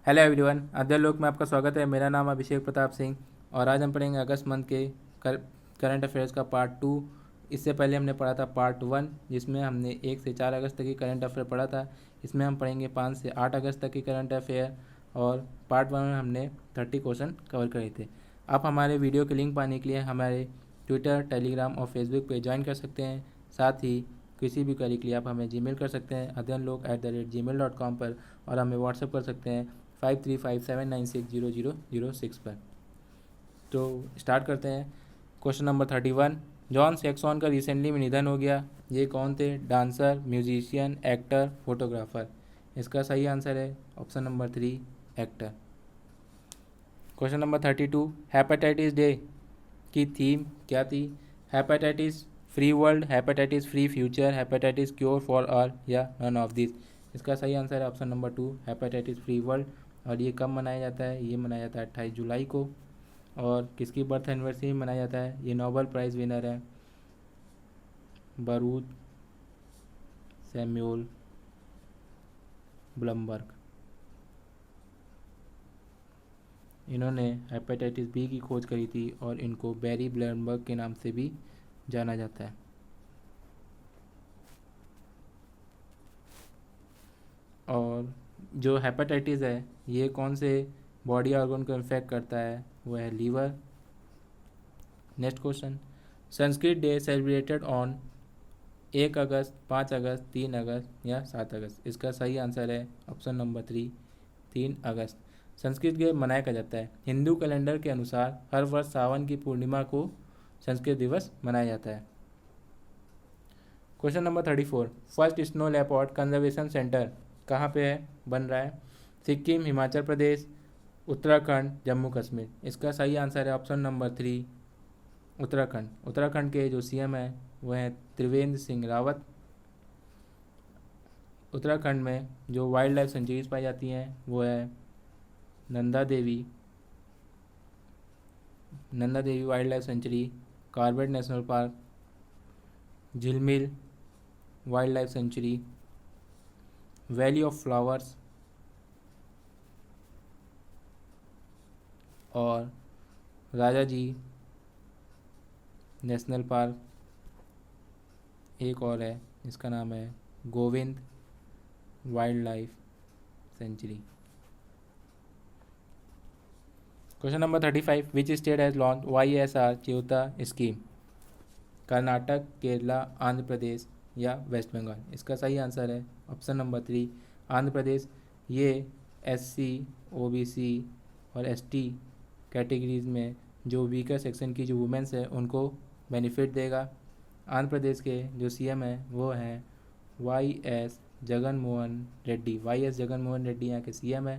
Hello everyone, अध्ययन लोक में आपका स्वागत है। मेरा नाम अभिषेक प्रताप सिंह और आज हम पढ़ेंगे अगस्त मंथ के करंट अफेयर्स का पार्ट 2। इससे पहले हमने पढ़ा था पार्ट 1, जिसमें हमने 1 से 4 अगस्त तक की करंट अफेयर पढ़ा था। इसमें हम पढ़ेंगे 5 से 8 अगस्त तक की करंट अफेयर और पार्ट 1 में हमने 30 क्वेश्चन कवर करे थे। आप हमारे वीडियो के लिंक पाने के लिए हमारे ट्विटर, टेलीग्राम और फेसबुक पे ज्वाइन कर सकते हैं। साथ ही किसी भी क्वेरी के लिए आप हमें जीमेल कर सकते हैं adyanlok@gmail.com पर, और हमें व्हाट्सएप कर सकते हैं 5357960006 पर। तो स्टार्ट करते हैं। क्वेश्चन नंबर 31, जॉन सैक्सन का रिसेंटली में निधन हो गया। ये कौन थे? Dancer, musician, actor, photographer. इसका सही आंसर है option number 3, actor. Question number 32, hepatitis day की थीम क्या थी? Hepatitis free world, hepatitis free future, hepatitis cure for all या नन ऑफ दिस। इसका सही आंसर है option number 2, hepatitis free world. और ये कब मनाया जाता है? ये मनाया जाता है 28 जुलाई को। और किसकी बर्थ एनिवर्सरी मनाया जाता है? ये नोबेल प्राइज़ विनर है बरूथ सैमुअल ब्लमबर्ग। इन्होंने हेपेटाइटिस बी की खोज करी थी और इनको बैरी ब्लमबर्ग के नाम से भी जाना जाता है। और जो हेपेटाइटिस है ये कौन से बॉडी ऑर्गन को इन्फेक्ट करता है? वो है liver. Next question, Sanskrit day celebrated on 1 August, 5 August, 3 August या 7 अगस्त। इसका सही आंसर है ऑप्शन नंबर 3, 3 अगस्त। संस्कृत डे मनाया क्या जाता है? हिंदू कैलेंडर के अनुसार हर वर्ष सावन की पूर्णिमा को संस्कृत दिवस मनाया जाता है। Question number 34, first snow leopard conservation centre कहाँ पे है, बन रहा है? सिक्किम, हिमाचल प्रदेश, उत्तराखंड, जम्मू कश्मीर। इसका सही आंसर है ऑप्शन नंबर 3, उत्तराखंड। उत्तराखंड के जो सीएम हैं वो हैं त्रिवेंद्र सिंह रावत। उत्तराखंड में जो वाइल्ड लाइफ सेंचुरीज पाई जाती हैं वो है Nanda Devi wild life sanctuary, Corbett national park, Jhilmil wild life sanctuary, valley of flowers और राजा जी नेशनल पार्क। एक और है, इसका नाम है Govind wild life sanctuary. Question number 35, which state has launched YSR Cheyutha scheme? Karnataka, Kerala, Andhra Pradesh या वेस्ट बंगाल। इसका सही आंसर है ऑप्शन नंबर 3, आंध्र प्रदेश। ये SC, OBC और ST कैटेगरीज में जो वीकर सेक्शन की जो वुमेंस है उनको बेनिफिट देगा। आंध्र प्रदेश के जो सीएम हैं वो हैं YS जगनमोहन रेड्डी। यहाँ के सीएम है।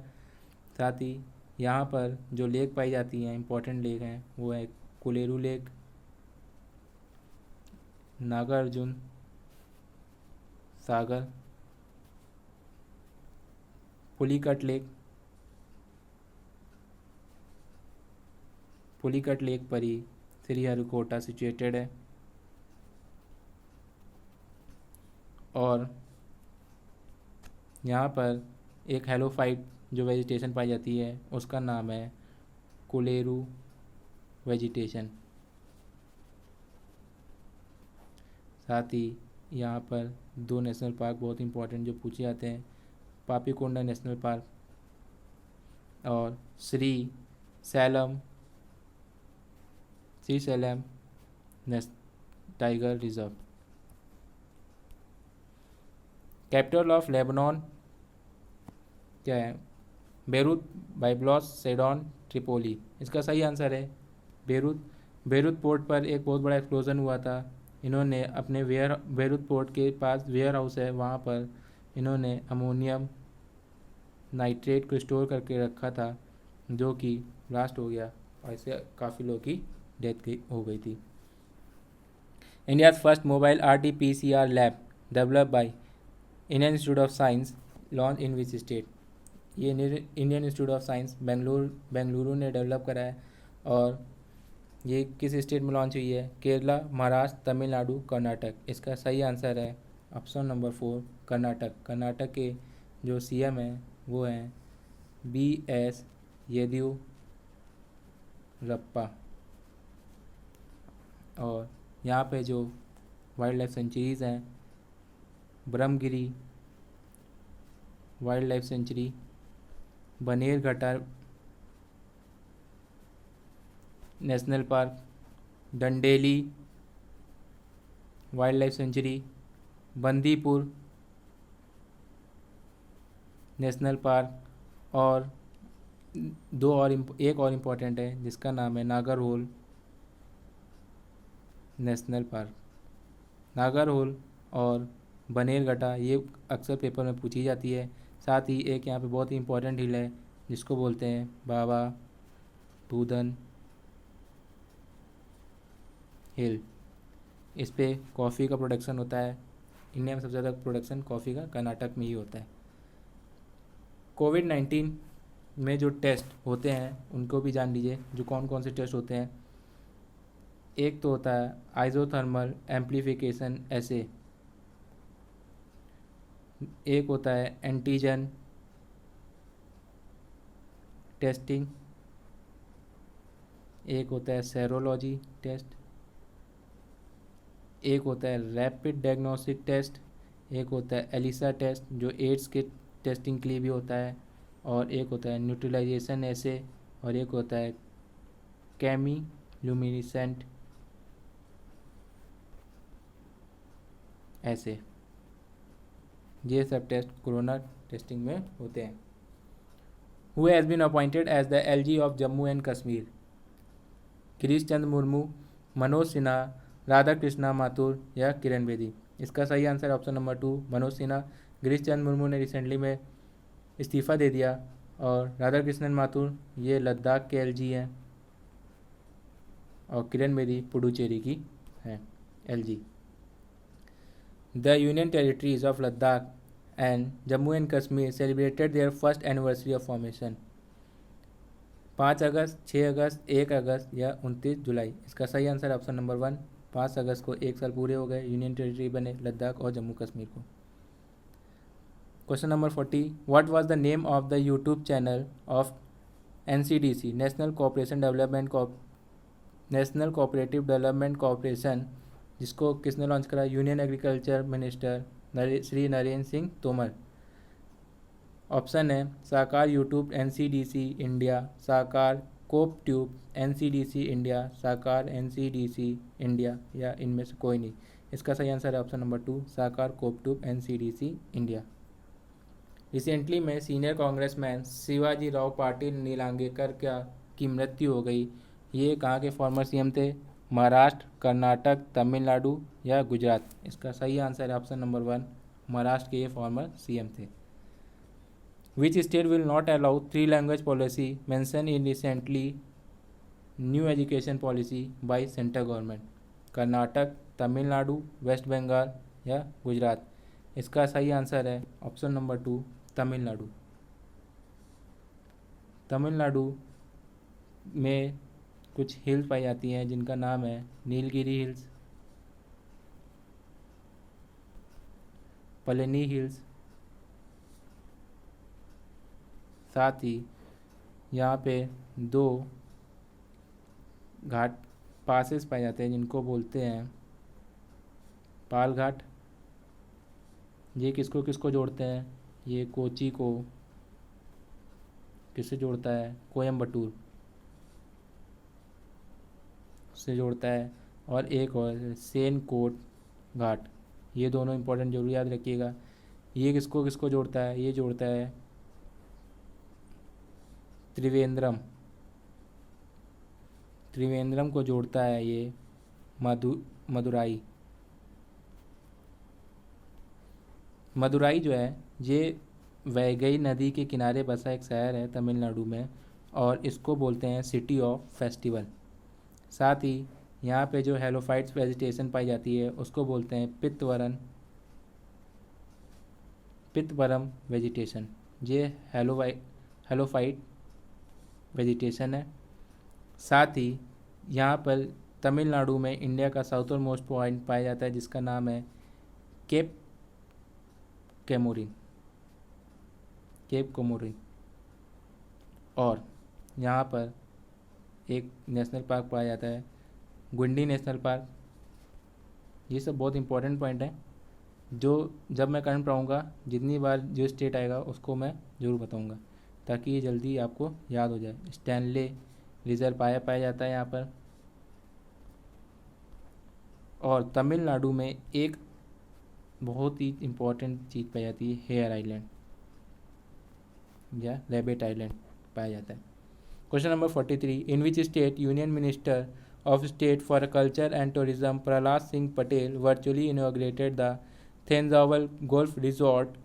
साथ ही यहाँ पर जो लेक पाई जाती हैं, इंपॉर्टेंट लेक हैं, वो है कोलेरू लेक, नागार्जुन सागर, पुलिकट लेक पर ही श्रीहरिकोटा सिचुएटेड है। और यहाँ पर एक हेलोफाइट जो वेजिटेशन पाई जाती है उसका नाम है कोलेरू वेजिटेशन। साथ ही यहाँ पर 2 नेशनल पार्क बहुत इंपॉर्टेंट जो पूछे जाते हैं, पापीकोंडा नेशनल पार्क और Srisailam tiger reserve. Capital of Lebanon क्या है? Beirut, Byblos, Sidon, Tripoli. इसका सही आंसर है बेरूत पोर्ट पर एक बहुत बड़ा एक्सप्लोजन हुआ था। इन्होंने अपने बेरूत पोर्ट के पास वेयर हाउस है, वहाँ पर इन्होंने अमोनियम नाइट्रेट को स्टोर करके रखा था जो कि ब्लास्ट हो गया और इससे काफ़ी लोगों की डेथ हो गई थी। India first mobile RT-PCR lab developed by Indian institute of science launch in which state? ये Indian institute of science Bengaluru ने डेवलप करा है। और ये किस स्टेट में लॉन्च हुई है? केरला, महाराष्ट्र, तमिलनाडु, कर्नाटक। इसका सही आंसर है ऑप्शन नंबर 4, कर्नाटक। कर्नाटक के जो सीएम हैं वो हैं BS येदियुरप्पा। और यहाँ पे जो वाइल्ड लाइफ सेंचुरीज़ हैं, Brahmagiri wild life sanctuary, Bannerghatta national park, Dandeli wild life sanctuary, Bandipur national park, और एक और इम्पॉर्टेंट है जिसका नाम है नागरहोल नेशनल पार्क। नागरहोल और बनेरघट्टा ये अक्सर पेपर में पूछी जाती है। साथ ही एक यहाँ पे बहुत ही इम्पोर्टेंट हिल है जिसको बोलते हैं बाबा बूदन हिल। इस पे कॉफ़ी का प्रोडक्शन होता है। इंडिया में सबसे ज़्यादा प्रोडक्शन कॉफ़ी का कर्नाटक में ही होता है। कोविड-19 में जो टेस्ट होते हैं उनको भी जान लीजिए, जो कौन कौन से टेस्ट होते हैं। एक तो होता है आइसोथर्मल एम्प्लीफिकेशन ऐसे, एक होता है एंटीजन टेस्टिंग, एक होता है सेरोलॉजी टेस्ट, एक होता है रैपिड डायग्नोस्टिक टेस्ट, एक होता है एलिसा टेस्ट जो एड्स के टेस्टिंग के लिए भी होता है, और एक होता है न्यूट्रलाइजेशन ऐसे, और एक होता है केमिल्यूमिनेसेंट ऐसे। ये सब टेस्ट कोरोना टेस्टिंग में होते हैं। Who has been appointed as the LG of Jammu and Kashmir? Girish Chandra Murmu, Manoj Sinha, Radha Krishna Mathur या किरण बेदी? इसका सही answer option number 2 Manoj Sinha. Girish Chandra Murmu ने रिसेंटली में इस्तीफ़ा दे दिया, और राधा कृष्णन माथुर ये लद्दाख के LG हैं, और किरण बेदी पुडुचेरी की हैं LG। The union territories of Ladakh and Jammu and Kashmir celebrated their first anniversary of formation. 5 August, 6 August, 1 August या 29 जुलाई? इसका सही आंसर ऑप्शन नंबर 1 5 अगस्त को 1 साल पूरे हो गए यूनियन टेरिटरी बने लद्दाख और जम्मू कश्मीर को। Question number 40, what was the name of the YouTube channel of NCDC national cooperative development corporation, जिसको किसने लॉन्च करा? Union agriculture minister Shri Narendra Singh Tomar. Option है साकार यूट्यूब NCDC इंडिया, साकार कोप ट्यूब NCDC इंडिया, साकार NCDC इंडिया, या इनमें से कोई नहीं? इसका सही आंसर है ऑप्शन नंबर 2 साकार कोप ट्यूब NCDC इंडिया। रिसेंटली में सीनियर कांग्रेसमैन शिवाजी राव पाटिल नीलांगेकर की मृत्यु हो गई। ये कहाँ के फॉर्मर CM थे? महाराष्ट्र, कर्नाटक, तमिलनाडु या गुजरात? इसका सही आंसर है ऑप्शन नंबर 1 महाराष्ट्र के ये फॉर्मर CM थे। Which state will not allow 3 language policy mentioned in recently new education policy by central government? Karnataka, Tamil Nadu, West Bengal या गुजरात? इसका सही आंसर है ऑप्शन नंबर 2 तमिलनाडु। तमिलनाडु में कुछ हिल्स पाई जाती हैं जिनका नाम है नीलगिरी हिल्स, पलनी हिल्स। साथ ही यहाँ पे 2 घाट पासेस पाए जाते हैं जिनको बोलते हैं पाल घाट। ये किसको किसको जोड़ते हैं? ये कोची को किससे जोड़ता है? कोयम्बटूर से जोड़ता है। और एक और सेनकोट घाट। ये दोनों इंपॉर्टेंट जरूर याद रखिएगा। ये किसको किसको जोड़ता है? ये जोड़ता है त्रिवेंद्रम को जोड़ता है ये मदुराई जो है ये वैगई नदी के किनारे बसा एक शहर है तमिलनाडु में, और इसको बोलते हैं सिटी ऑफ फेस्टिवल। साथ ही यहाँ पे जो हेलोफाइट्स वेजिटेशन पाई जाती है उसको बोलते हैं पित्तवरम वेजिटेशन। ये हेलोफाइट वेजिटेशन है। साथ ही यहाँ पर तमिलनाडु में इंडिया का साउथर्न मोस्ट पॉइंट पाया जाता है जिसका नाम है केप कोमोरिन। और यहाँ पर एक नेशनल पार्क पाया जाता है, गुंडी नेशनल पार्क। ये सब बहुत इंपॉर्टेंट पॉइंट हैं जो जब मैं करंट पढ़ाऊँगा, जितनी बार जो स्टेट आएगा उसको मैं ज़रूर बताऊँगा, ताकि ये जल्दी आपको याद हो जाए। स्टैनले रिजर्व पाया जाता है यहाँ पर। और तमिलनाडु में एक बहुत ही इम्पोर्टेंट चीज़ पाई जाती है, हेयर आइलैंड या रैबिट आइलैंड पाया जाता है। Question number 43, in which state union minister of State for Culture and Tourism Prahlad Singh Patel virtually inaugurated the Thanjavur Golf Resort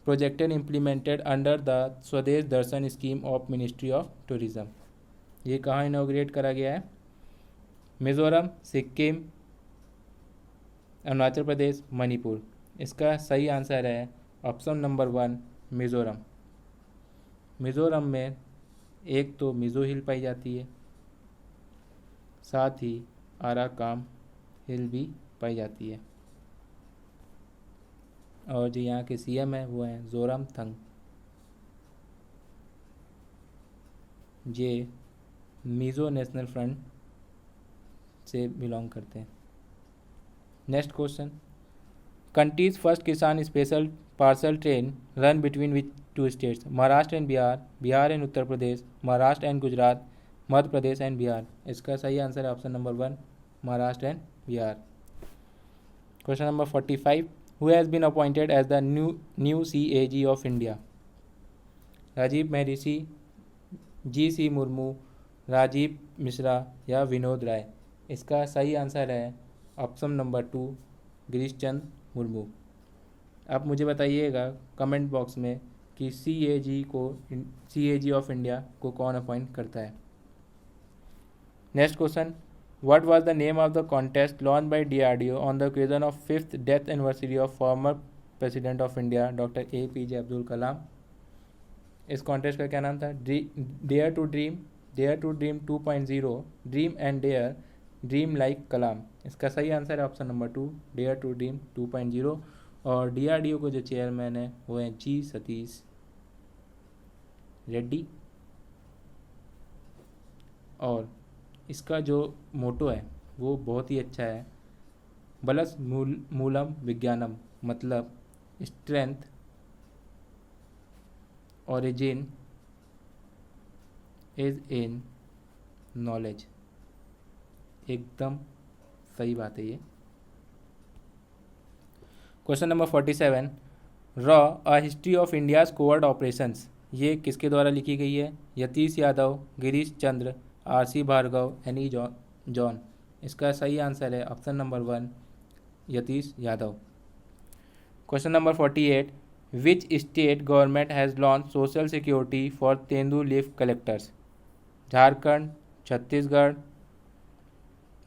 project implemented under the Swadesh Darshan scheme of Ministry of Tourism। ये कहाँ इनोग्रेट करा गया है? मिज़ोरम, सिक्किम, अरुणाचल प्रदेश, मणिपुर। इसका सही answer है option number 1 Mizoram. Mizoram में एक तो मिज़ो हिल पाई जाती है, साथ ही आराकाम हिल भी पाई जाती है। और जो यहाँ के सीएम है वो हैं जोरामथंग। ये मिज़ो नेशनल फ्रंट से बिलोंग करते हैं। Next question, countries first Kisan special parcel train run between which two states? Maharashtra and Bihar, Bihar and Uttar Pradesh, Maharashtra and Gujarat, Madhya Pradesh and Bihar. इसका सही आंसर है option number 1 Maharashtra and Bihar. Question number 45, who has been appointed as the new CAG of India? Rajiv Mehrishi, GC Murmu, Rajiv Mishra या विनोद राय। इसका सही answer है option number 2 Girish Chandra Murmu. आप मुझे बताइएगा कमेंट बॉक्स में कि CAG ऑफ इंडिया को कौन अपॉइंट करता है। Next question, what was the name of the contest launch by DRDO on the occasion of 5th death anniversary of former president of India doctor APJ Abdul Kalam? इस contest का क्या नाम था? Dare to dream 2.0, dream and dare, dream like Kalam. इसका सही answer है option number 2 dare to dream 2.0। और DRDO को जो चेयरमैन है वो हैं G सतीश रेड्डी। और इसका जो मोटो है वो बहुत ही अच्छा है, बलस मूलम विज्ञानम, मतलब strength origin is in knowledge. एकदम सही बात है ये। क्वेश्चन नंबर 47, रॉ a history of India's covert operations, ये किसके द्वारा लिखी गई है? Yatish Yadav, Girish Chandra, RC Bhargava, NE John. इसका सही आंसर है option number 1 Yatish Yadav. Question number 48, which state government has launch social security for tendu leaf collectors? Jharkhand, Chhattisgarh,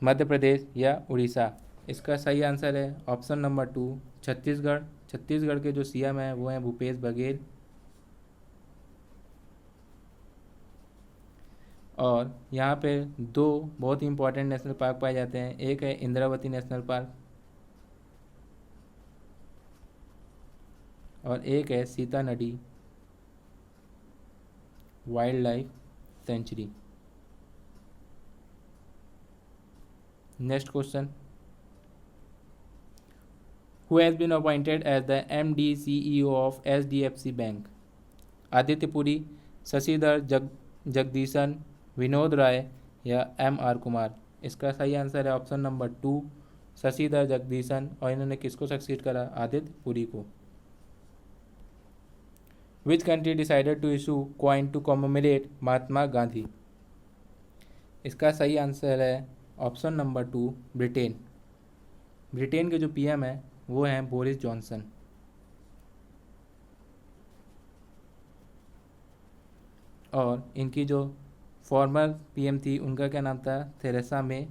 Madhya Pradesh या उड़ीसा? इसका सही आंसर है ऑप्शन नंबर 2 छत्तीसगढ़। छत्तीसगढ़ के जो CM हैं वो हैं भूपेश बघेल। और यहाँ पे 2 बहुत ही इंपॉर्टेंट नेशनल पार्क पाए जाते हैं, एक है इंद्रावती नेशनल पार्क और एक है Sita Nadi wild life sanctuary. Next question, who has been appointed as the MD CEO of HDFC bank? Aditya Puri, Shashidhar Jagdishan, Vinod Rai या MR कुमार? इसका सही आंसर है ऑप्शन नंबर 2 शशिधर जगदीशन। और इन्होंने किसको सक्सीड करा? आदित्य पुरी को। Which country decided to issue coin to commemorate Mahatma Gandhi? इसका सही आंसर है ऑप्शन नंबर 2 ब्रिटेन। ब्रिटेन के जो PM है वो हैं बोरिस जॉनसन। और इनकी जो फॉर्मर PM थी उनका क्या नाम था? थेरेसा मे,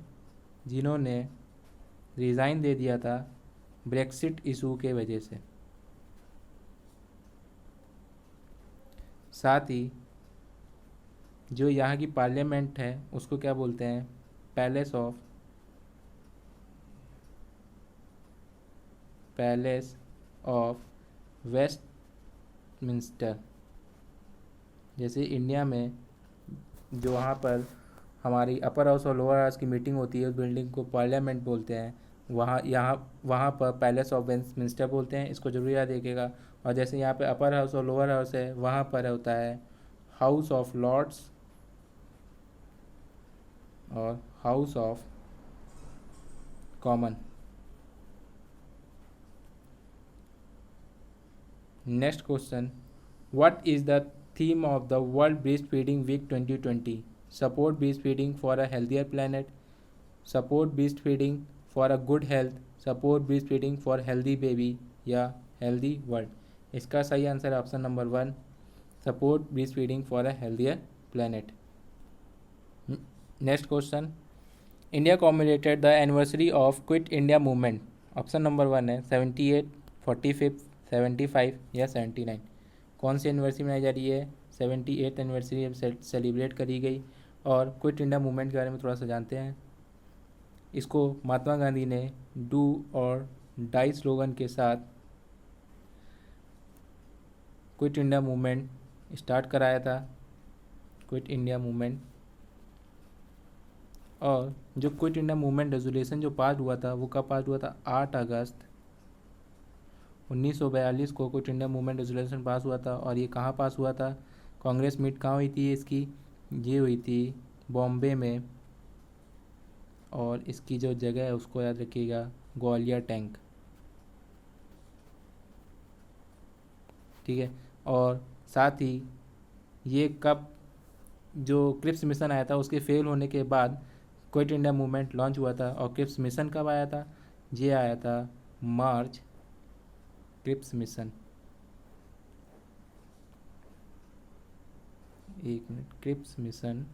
जिन्होंने रिज़ाइन दे दिया था ब्रेक्सिट इशू के वजह से। साथ ही जो यहाँ की पार्लियामेंट है उसको क्या बोलते हैं? Palace of Westminster. जैसे इंडिया में जो वहाँ पर हमारी अपर हाउस और लोअर हाउस की मीटिंग होती है, उस बिल्डिंग को पार्लियामेंट बोलते हैं। वहाँ पर पैलेस ऑफ वेस्टमिंस्टर बोलते हैं, इसको जरूर याद रखिएगा। और जैसे यहाँ पे अपर हाउस और लोअर हाउस है, वहाँ पर होता है हाउस ऑफ लॉर्ड्स और House of Common. Next question, what is the theme of the world breast feeding week 2020? Support breast feeding for a healthier planet, support breast feeding for a good health, support breast feeding for healthy baby या healthy world. इसका सही answer है option number 1, support breast feeding for a healthier planet. Next question, India commemorated the anniversary of quit India movement. Option number 1 है 78, 45, 75 या 79। कौन सी anniversary मनाई जा रही है? 78th एनिवर्सरी अब सेलिब्रेट करी गई। और क्विट इंडिया मूवमेंट के बारे में थोड़ा सा जानते हैं। इसको महात्मा गांधी ने डू और डाई स्लोगन के साथ क्विट इंडिया मूवमेंट स्टार्ट कराया था, क्विट इंडिया मूवमेंट। और जो क्विट इंडिया मूवमेंट रेजोल्यूशन जो पास हुआ था, वो कब पास हुआ था? 8 अगस्त 1942 को quit India movement resolution pass हुआ था। और ये कहाँ पास हुआ था? कांग्रेस मीट कहाँ हुई थी इसकी? ये हुई थी बॉम्बे में। और इसकी जो जगह है उसको याद रखिएगा, ग्वालियर टैंक। ठीक है। और साथ ही ये कब जो क्रिप्स मिशन आया था उसके फेल होने के बाद क्विट इंडिया मूवमेंट लॉन्च हुआ था। और क्रिप्स मिशन कब आया था? ये आया था मार्च, क्रिप्स मिशन, एक मिनट, क्रिप्स मिशन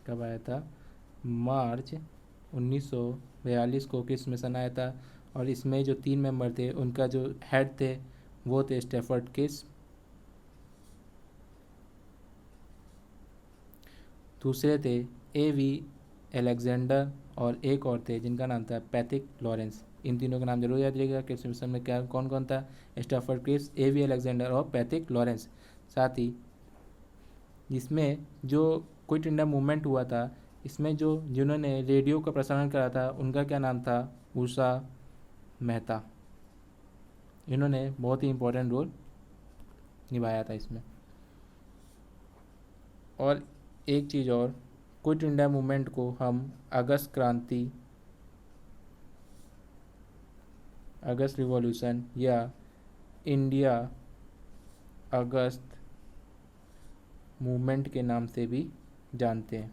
कब आया था? मार्च 1942 को क्रिप्स मिशन आया था। और इसमें जो 3 मेंबर थे, उनका जो हेड थे वो थे स्टेफर्ड क्रिप्स। दूसरे थे A.V. अलेक्जेंडर और एक और थे जिनका नाम था पैथिक लॉरेंस। इन तीनों का नाम जरूर याद रखिएगा। क्रिप्स मिशन में क्या कौन कौन था? Stafford Cripps, A.V. अलेक्जेंडर और पैथिक लॉरेंस। साथ ही जिसमें जो क्विट इंडिया मूवमेंट हुआ था, इसमें जो जिन्होंने रेडियो का प्रसारण करा था उनका क्या नाम था? उषा मेहता। इन्होंने बहुत ही इम्पोर्टेंट रोल निभाया था इसमें। और एक चीज़ और, क्विट इंडिया मूवमेंट को हम अगस्त क्रांति, अगस्त रिवॉल्यूशन या इंडिया अगस्त मूवमेंट के नाम से भी जानते हैं।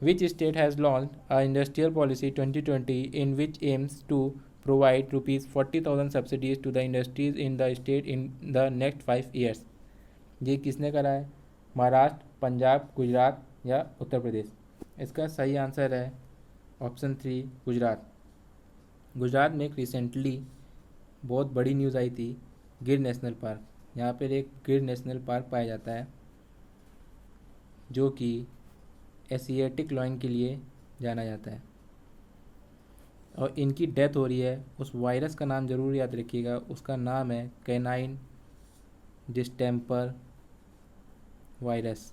Which state has launched a industrial policy 2020 in which aims to provide rupees 40,000 subsidies to the industries in the state in the next 5 years? ये किसने करा है? महाराष्ट्र, पंजाब, गुजरात या उत्तर प्रदेश? इसका सही आंसर है ऑप्शन 3, गुजरात। गुजरात में एक रिसेंटली बहुत बड़ी न्यूज़ आई थी, गिर नेशनल पार्क। यहाँ पर एक गिर नेशनल पार्क पाया जाता है जो कि एशियाटिक लॉयन के लिए जाना जाता है। और इनकी डेथ हो रही है। उस वायरस का नाम ज़रूर याद रखिएगा, उसका नाम है कैनाइन डिस्टेम्पर वायरस।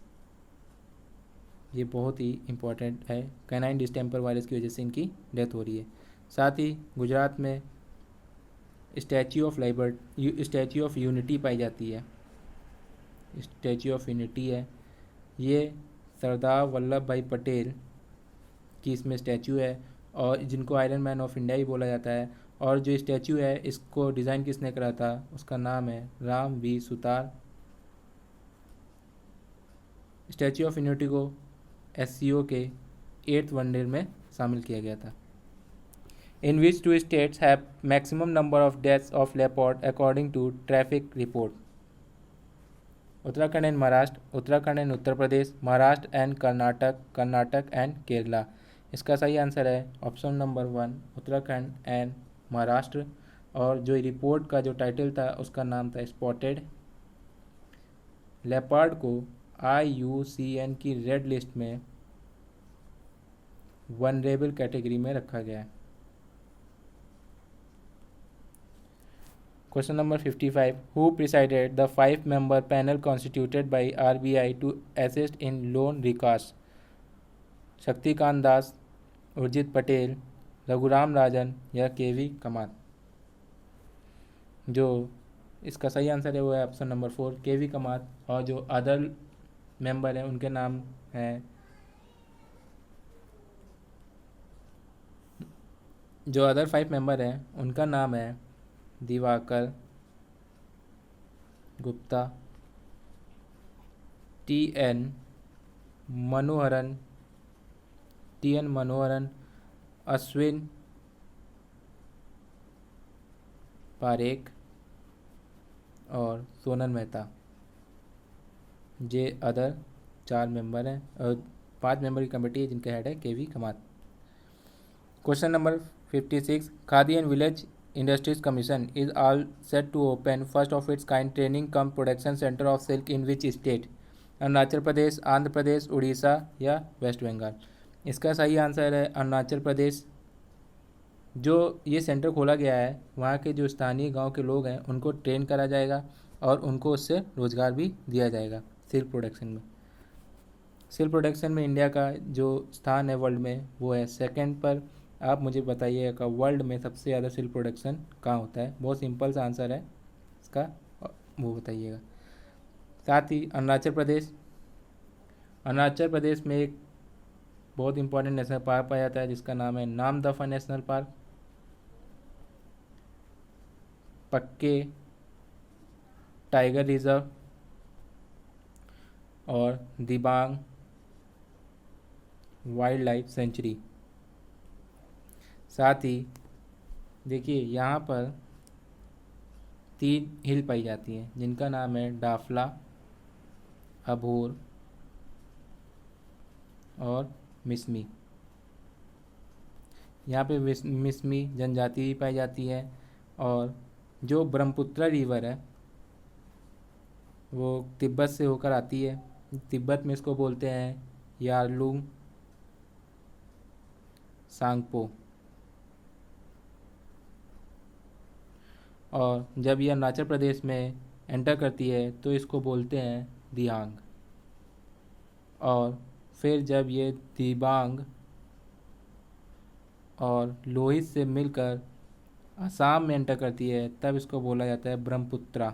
ये बहुत ही इम्पोर्टेंट है, कैनाइन डिस्टेम्पर वायरस की वजह से इनकी डेथ हो रही है। साथ ही गुजरात में स्टैच्यू ऑफ यूनिटी पाई जाती है। स्टैच्यू ऑफ यूनिटी है, ये सरदार वल्लभ भाई पटेल की इसमें स्टैचू है। और जिनको आयरन मैन ऑफ इंडिया भी बोला जाता है। और जो स्टैचू है इसको डिज़ाइन किसने करा था? उसका नाम है Ram V Sutar. Statue of Unity को SCO के 8th वनडे में शामिल किया गया था। In which 2 states have maximum number of deaths of leopard according to traffic report? Uttarakhand and Maharashtra, Uttarakhand and Uttar Pradesh, Maharashtra and Karnataka, Karnataka and Kerala. इसका सही आंसर है option number 1, Uttarakhand and Maharashtra. और जो रिपोर्ट का जो टाइटल था उसका नाम था स्पॉटेड लेपर्ड को IUCN की रेड लिस्ट में वनरेबल कैटेगरी में रखा गया है। Question number 55, who presided the 5 member panel constituted by RBI to assist in loan recast? Shaktikanta Das, Urjit Patel, Raghuram Rajan या केवी कमात? जो इसका सही आंसर है वो है ऑप्शन नंबर 4, केवी कमात। और जो अदर मेंबर हैं उनके नाम हैं, जो अदर 5 मेंबर हैं उनका नाम है दिवाकर गुप्ता, टी एन मनोहरन, अश्विन पारेख और सोनल मेहता। ये अदर 4 मेंबर हैं और 5 मेंबर की कमेटी है जिनका हेड है K V Kamath. Question number 56, Khadi and village industries commission is all set to open first of its kind training cum production centre of silk in which state? Arunachal Pradesh, Andhra Pradesh, Orissa या West Bengal? इसका सही answer है अरुणाचल प्रदेश। जो ये सेंटर खोला गया है वहाँ के जो स्थानीय गांव के लोग हैं उनको ट्रेन करा जाएगा और उनको उससे रोज़गार भी दिया जाएगा सिल्क प्रोडक्शन में। सिल्क प्रोडक्शन में इंडिया का जो स्थान है वर्ल्ड में वो है सेकंड पर। आप मुझे बताइएगा वर्ल्ड में सबसे ज़्यादा सिल्क प्रोडक्शन कहाँ होता है? बहुत सिंपल सा आंसर है इसका, वो बताइएगा। साथ ही अरुणाचल प्रदेश में एक बहुत इंपॉर्टेंट नेशनल पार्क पाया जाता है जिसका नाम है नामदफा नेशनल पार्क, पक्के टाइगर रिजर्व और दिबांग वाइल्ड लाइफ सेंचुरी। साथ ही देखिए यहाँ पर 3 हिल पाई जाती हैं जिनका नाम है डाफला, अबोर और मिसमी। यहाँ पे मिसमी जनजाति भी पाई जाती है। और जो ब्रह्मपुत्र रिवर है वो तिब्बत से होकर आती है। तिब्बत में इसको बोलते हैं यारलुंग सांगपो। और जब यह अरुणाचल प्रदेश में एंटर करती है तो इसको बोलते हैं दियांग। और फिर जब ये दिबांग और लोहित से मिलकर असम में एंटर करती है तब इसको बोला जाता है ब्रह्मपुत्रा।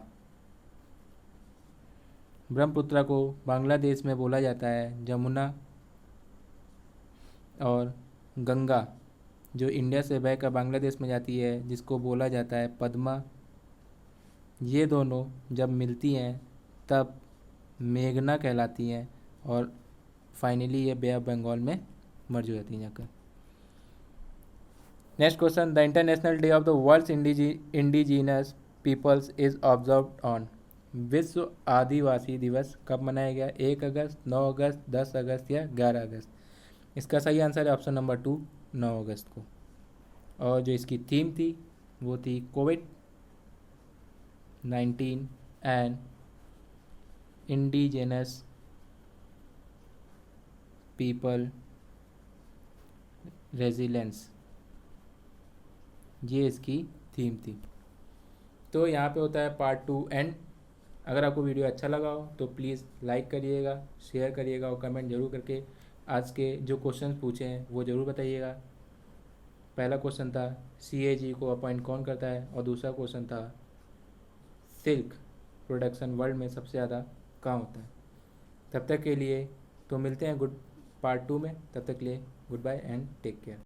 ब्रह्मपुत्रा को बांग्लादेश में बोला जाता है जमुना। और गंगा जो इंडिया से बहकर बांग्लादेश में जाती है जिसको बोला जाता है पद्मा। ये दोनों जब मिलती हैं तब मेघना कहलाती हैं और फाइनली ये बे ऑफ बंगाल में मर्ज हो जाती हैं जाकर। Next question, the international day of the world's indigenous peoples is observed on? विश्व आदिवासी दिवस कब मनाया गया? 1 अगस्त, 9 अगस्त, 10 अगस्त या 11 अगस्त? इसका सही आंसर है ऑप्शन नंबर 2, 9 अगस्त को। और जो इसकी थीम थी वो थी कोविड-19 एंड इंडिजिनस पीपल रेजिलेंस, ये इसकी थीम थी। तो यहाँ पे होता है पार्ट 2 एंड। अगर आपको वीडियो अच्छा लगा हो तो प्लीज़ लाइक करिएगा, शेयर करिएगा और कमेंट जरूर करके आज के जो क्वेश्चंस पूछे हैं वो ज़रूर बताइएगा। पहला क्वेश्चन था CAG को अपॉइंट कौन करता है और दूसरा क्वेश्चन था सिल्क प्रोडक्शन वर्ल्ड में सबसे ज़्यादा कहाँ होता है। तब तक के लिए तो मिलते हैं पार्ट 2 में। तब तक के लिए good bye and take care.